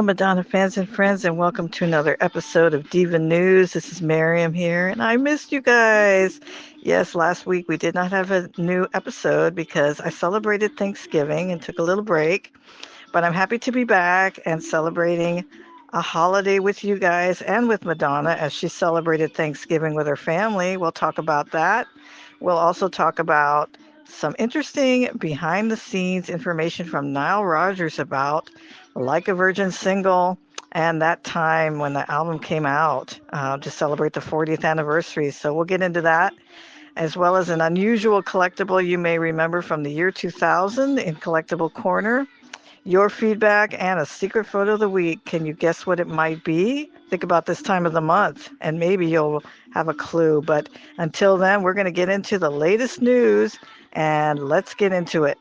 Hello, Madonna fans and friends, and welcome to another episode of Diva News. This is Miriam here, and I missed you guys. Yes, last week we did not have a new episode because I celebrated Thanksgiving and took a little break, but I'm happy to be back and celebrating a holiday with you guys and with Madonna as she celebrated Thanksgiving with her family. We'll talk about that. We'll also talk about some interesting behind the scenes information from Nile Rodgers about Like a Virgin single and that time when the album came out to celebrate the 40th anniversary. So we'll get into that, as well as an unusual collectible you may remember from the year 2000 in Collectible Corner, your feedback, and a secret photo of the week. Can you guess what it might be? Think about this time of the month, and maybe you'll have a clue. But until then, we're going to get into the latest news, and let's get into it.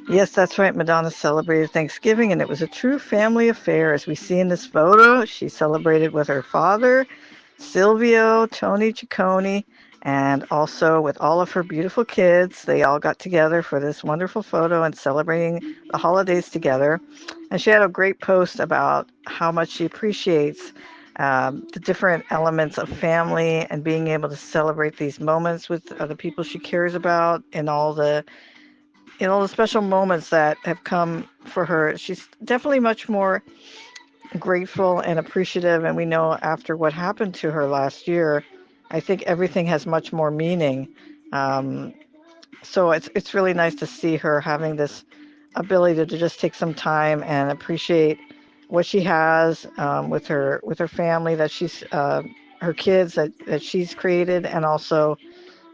Yes, that's right. Madonna celebrated Thanksgiving, and it was a true family affair. As we see in this photo, she celebrated with her father, Silvio, Tony Ciccone, and also with all of her beautiful kids. They all got together for this wonderful photo and celebrating the holidays together. And she had a great post about how much she appreciates the different elements of family and being able to celebrate these moments with the people she cares about and all the special moments that have come for her. She's definitely much more grateful and appreciative, and we know after what happened to her last year, I think everything has much more meaning. Um, so it's really nice to see her having this ability to just take some time and appreciate what she has with her family that she's her kids that she's created, and also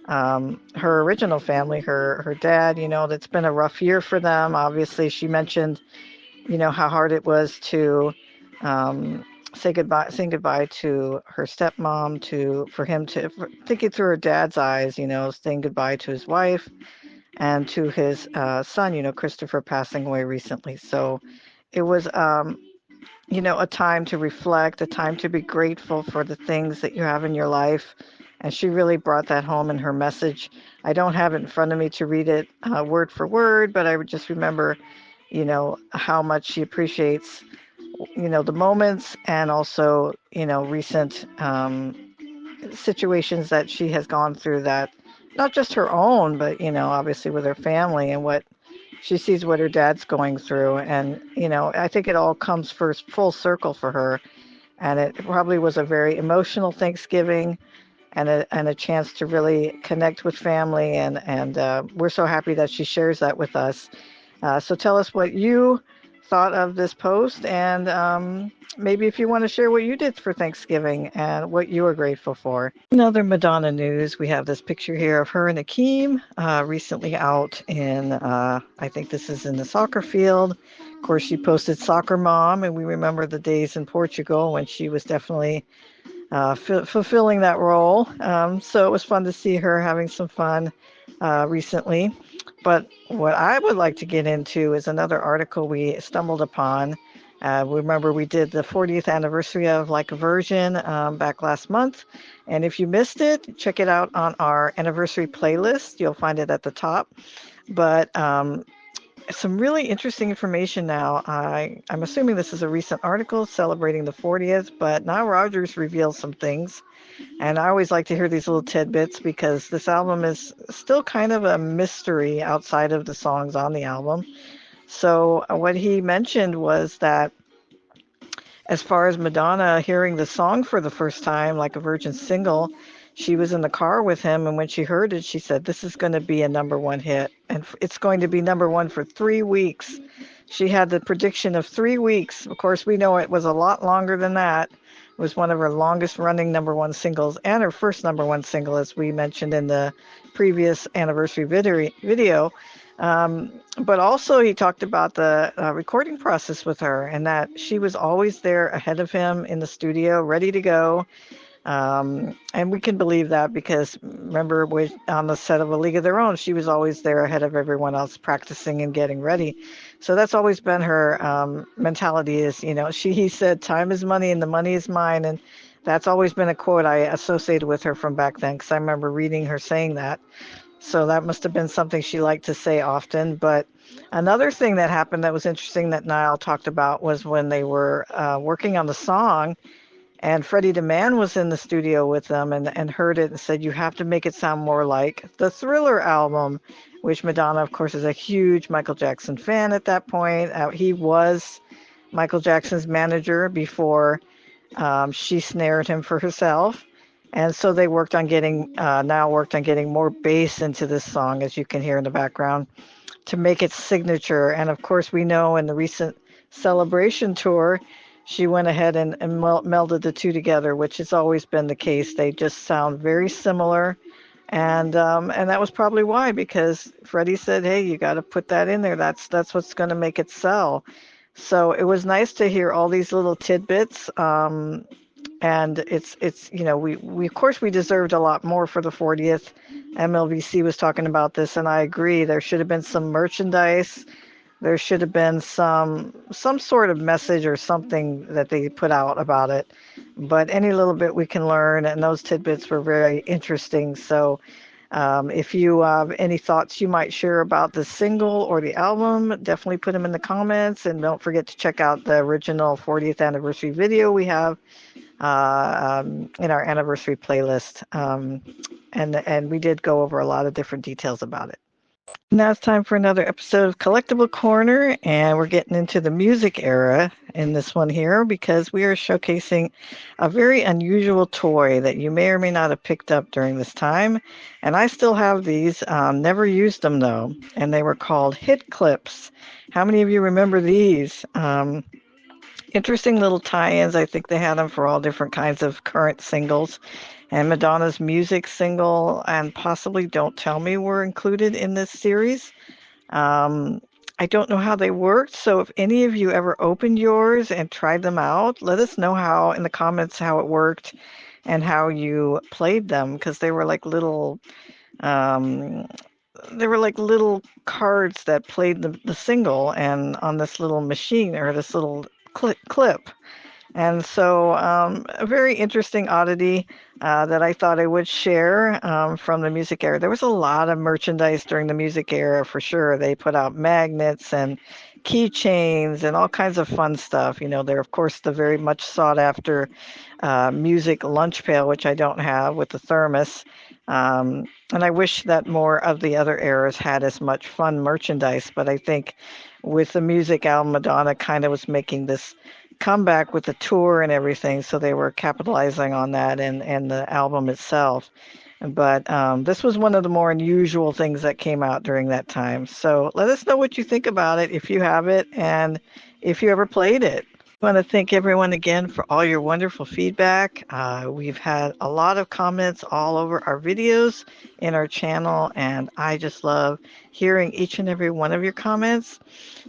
her original family, her dad. That's been a rough year for them. Obviously, she mentioned how hard it was to saying goodbye to her stepmom, for him to thinking through her dad's eyes, saying goodbye to his wife and to his son, Christopher passing away recently. So it was, a time to reflect, a time to be grateful for the things that you have in your life. And she really brought that home in her message. I don't have it in front of me to read it word for word, but I would just remember, how much she appreciates, the moments and also, recent situations that she has gone through, that not just her own, but, obviously with her family and what she sees what her dad's going through. And, I think it all comes first full circle for her. And it probably was a very emotional Thanksgiving and a chance to really connect with family. And we're so happy that she shares that with us. So tell us what you thought of this post, and maybe if you want to share what you did for Thanksgiving and what you are grateful for. In other Madonna news, we have this picture here of her and Akeem recently out in, I think this is in the soccer field. Of course, she posted soccer mom, and we remember the days in Portugal when she was definitely fulfilling that role. So it was fun to see her having some fun recently. But what I would like to get into is another article we stumbled upon. Remember, we did the 40th anniversary of Like a Virgin back last month. And if you missed it, check it out on our anniversary playlist. You'll find it at the top. But some really interesting information now. I'm assuming this is a recent article celebrating the 40th, but Nile Rodgers reveals some things. And I always like to hear these little tidbits because this album is still kind of a mystery outside of the songs on the album. So what he mentioned was that as far as Madonna hearing the song for the first time, Like a Virgin single, she was in the car with him, and when she heard it, she said, "This is going to be a number one hit, and it's going to be number one for 3 weeks." She had the prediction of 3 weeks. Of course, we know it was a lot longer than that. It was one of her longest running number one singles and her first number one single, as we mentioned in the previous anniversary video. But also, he talked about the recording process with her, and that she was always there ahead of him in the studio, ready to go. And we can believe that because remember, on the set of A League of Their Own, she was always there ahead of everyone else, practicing and getting ready. So that's always been her mentality. Is he said, "Time is money, and the money is mine," and that's always been a quote I associated with her from back then because I remember reading her saying that. So that must have been something she liked to say often. But another thing that happened that was interesting that Niall talked about was when they were working on the song, and Freddie DeMann was in the studio with them and heard it and said, "You have to make it sound more like the Thriller album," which Madonna, of course, is a huge Michael Jackson fan at that point. He was Michael Jackson's manager before she snared him for herself. And so they worked on getting, Niall worked on getting more bass into this song, as you can hear in the background, to make its signature. And of course, we know in the recent Celebration tour, she went ahead and melded the two together, which has always been the case. They just sound very similar. And that was probably why, because Freddie said, "Hey, you got to put that in there. That's what's going to make it sell." So it was nice to hear all these little tidbits. And it's we of course we deserved a lot more for the 40th. MLVC was talking about this, and I agree. There should have been some merchandise. There should have been some sort of message or something that they put out about it. But any little bit we can learn, and those tidbits were very interesting. So if you have any thoughts you might share about the single or the album, definitely put them in the comments. And don't forget to check out the original 40th anniversary video we have in our anniversary playlist. And we did go over a lot of different details about it. Now it's time for another episode of Collectible Corner, and we're getting into the music era in this one here because we are showcasing a very unusual toy that you may or may not have picked up during this time. And I still have these, never used them though, and they were called hit clips. How many of you remember these? Interesting little tie-ins. I think they had them for all different kinds of current singles. And Madonna's music single and possibly Don't Tell Me were included in this series. I don't know how they worked, so if any of you ever opened yours and tried them out, let us know how in the comments how it worked and how you played them, because um, they were like little cards that played the single and on this little machine or this little clip. And so, a very interesting oddity that I thought I would share from the music era. There was a lot of merchandise during the music era for sure. They put out magnets and keychains and all kinds of fun stuff. You know, they're, of course, the very much sought after music lunch pail, which I don't have, with the thermos. And I wish that more of the other eras had as much fun merchandise. But I think with the music album, Madonna kind of was making this comeback with the tour and everything, so they were capitalizing on that and the album itself. But this was one of the more unusual things that came out during that time. So let us know what you think about it, if you have it, and if you ever played it. I want to thank everyone again for all your wonderful feedback. We've had a lot of comments all over our videos in our channel, and I just love hearing each and every one of your comments.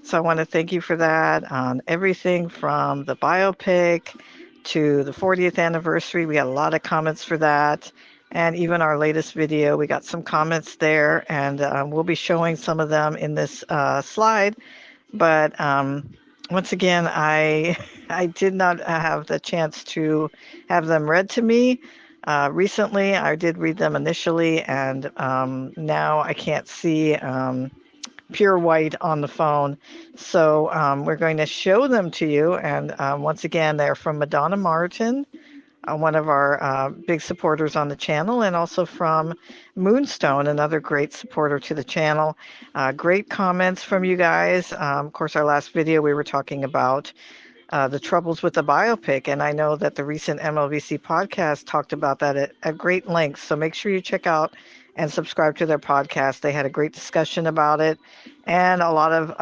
So I want to thank you for that on everything from the biopic to the 40th anniversary. We got a lot of comments for that. And even our latest video, we got some comments there, and we'll be showing some of them in this slide. But once again, I did not have the chance to have them read to me. Recently, I did read them initially, and now I can't see pure white on the phone. So we're going to show them to you. And once again, they're from Madonna Martin, one of our big supporters on the channel, and also from Moonstone, another great supporter to the channel. Great comments from you guys. Of course, our last video we were talking about the troubles with the biopic, and I know that the recent MLVC podcast talked about that at great length. So make sure you check out and subscribe to their podcast. They had a great discussion about it and a lot of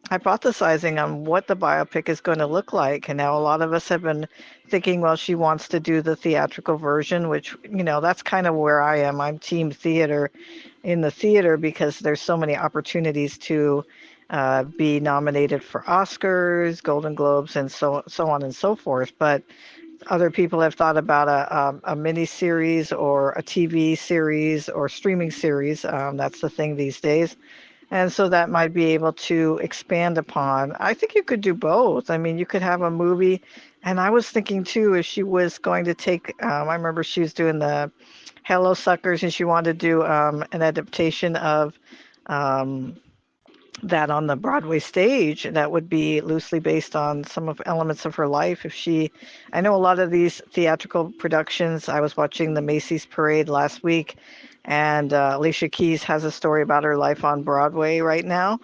hypothesizing on what the biopic is going to look like. And now a lot of us have been thinking, well, she wants to do the theatrical version, which, you know, that's kind of where I am. I'm team theater in the theater because there's so many opportunities to be nominated for Oscars, Golden Globes, and so on and so forth. But other people have thought about a mini series or a TV series or streaming series. That's the thing these days. And so that might be able to expand upon. I think you could do both. I mean, you could have a movie. And I was thinking too, if she was going to take, I remember she was doing the Hello Suckers and she wanted to do an adaptation of um, that on the Broadway stage that would be loosely based on some of elements of her life. If she, I know a lot of these theatrical productions. I was watching the Macy's Parade last week, and Alicia Keys has a story about her life on Broadway right now,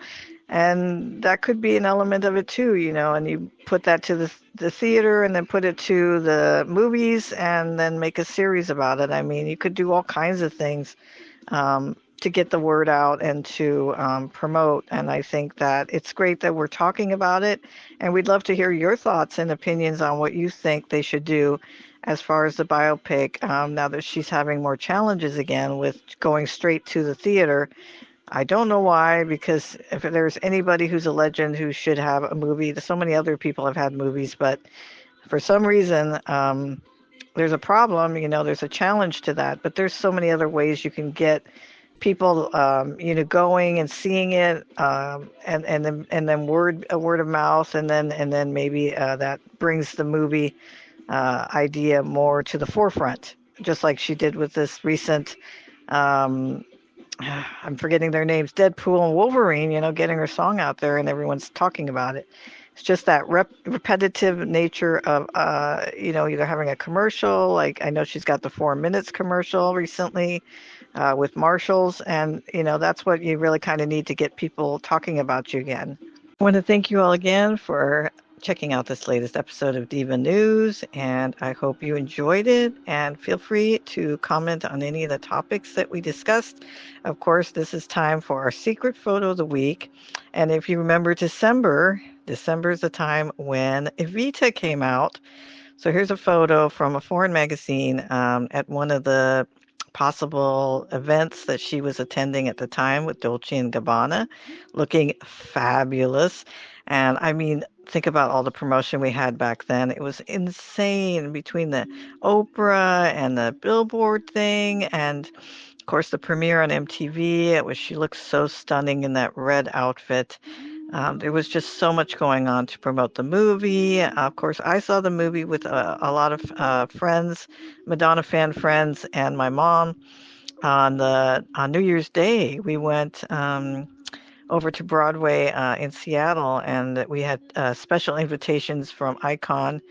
and that could be an element of it too, you know. And you put that to the theater, and then put it to the movies, and then make a series about it. I mean, you could do all kinds of things to get the word out and to promote. And I think that it's great that we're talking about it. And we'd love to hear your thoughts and opinions on what you think they should do as far as the biopic, now that she's having more challenges again with going straight to the theater. I don't know why, because if there's anybody who's a legend who should have a movie, so many other people have had movies, but for some reason, there's a problem, you know, there's a challenge to that, but there's so many other ways you can get people, you know, going and seeing it, and then word of mouth, and then maybe that brings the movie idea more to the forefront, just like she did with this recent. Um, I'm forgetting their names, Deadpool and Wolverine. You know, getting her song out there and everyone's talking about it. It's just that repetitive nature of, you know, either having a commercial, like I know she's got the 4 minutes commercial recently, with Marshalls, and you know that's what you really kind of need to get people talking about you again. I want to thank you all again for checking out this latest episode of Diva News, and I hope you enjoyed it. And feel free to comment on any of the topics that we discussed. Of course, this is time for our secret photo of the week. And if you remember December is the time when Evita came out. So here's a photo from a foreign magazine, at one of the possible events that she was attending at the time with Dolce and Gabbana, looking fabulous. And I mean, think about all the promotion we had back then. It was insane between the Oprah and the Billboard thing, and of course the premiere on MTV. It was she looked so stunning in that red outfit. There was just so much going on to promote the movie. Of course, I saw the movie with a lot of friends, Madonna fan friends, and my mom on New Year's Day. We went over to Broadway in Seattle, and we had special invitations from Icon,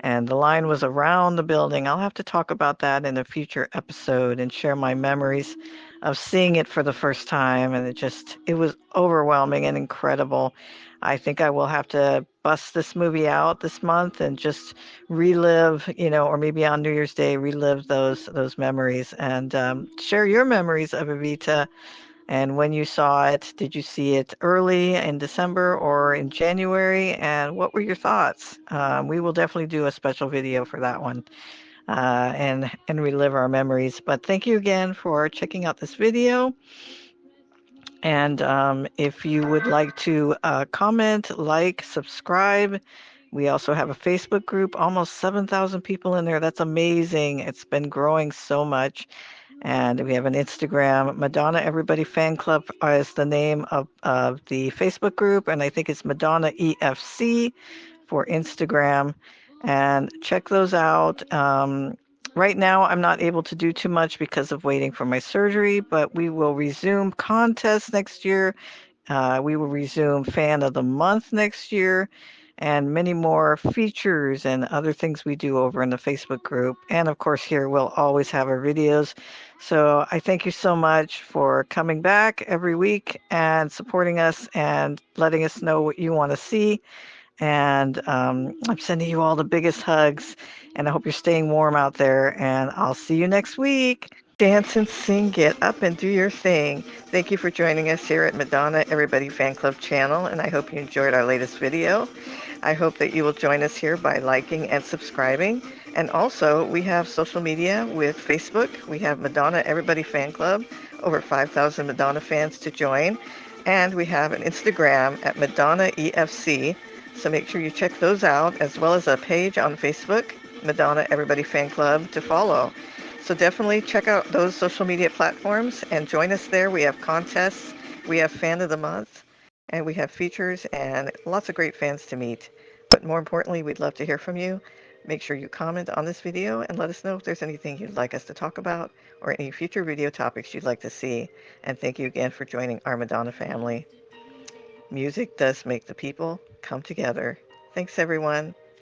and the line was around the building. I'll have to talk about that in a future episode and share my memories of seeing it for the first time. And it was overwhelming and incredible. I think I will have to bust this movie out this month and just relive, you know, or maybe on New Year's Day, relive those memories, and share your memories of Evita and when you saw it. Did you see it early in December or in January? And what were your thoughts? We will definitely do a special video for that one, and relive our memories. But thank you again for checking out this video. And if you would like to comment, like, subscribe. We also have a Facebook group, almost 7,000 people in there. That's amazing. It's been growing so much. And we have an Instagram. Madonna Everybody Fan Club is the name of the Facebook group. And I think it's Madonna EFC for Instagram. And check those out. Right now, I'm not able to do too much because of waiting for my surgery, but we will resume contests next year. We will resume Fan of the Month next year, and many more features and other things we do over in the Facebook group. And of course, here we'll always have our videos. So I thank you so much for coming back every week and supporting us and letting us know what you want to see. And I'm sending you all the biggest hugs, and I hope you're staying warm out there. And I'll see you next week. Dance and sing, get up and do your thing. Thank you for joining us here at Madonna Everybody Fan Club channel, and I hope you enjoyed our latest video. I hope that you will join us here by liking and subscribing. And also, we have social media with Facebook. We have Madonna Everybody Fan Club, over 5,000 Madonna fans to join. And we have an Instagram at Madonna EFC. So make sure you check those out, as well as a page on Facebook, Madonna Everybody Fan Club, to follow. So definitely check out those social media platforms and join us there. We have contests We have Fan of the Month, and we have features and lots of great fans to meet. But more importantly, we'd love to hear from you. Make sure you comment on this video and let us know if there's anything you'd like us to talk about or any future video topics you'd like to see. And thank you again for joining our Madonna family. Music does make the people come together. Thanks, everyone.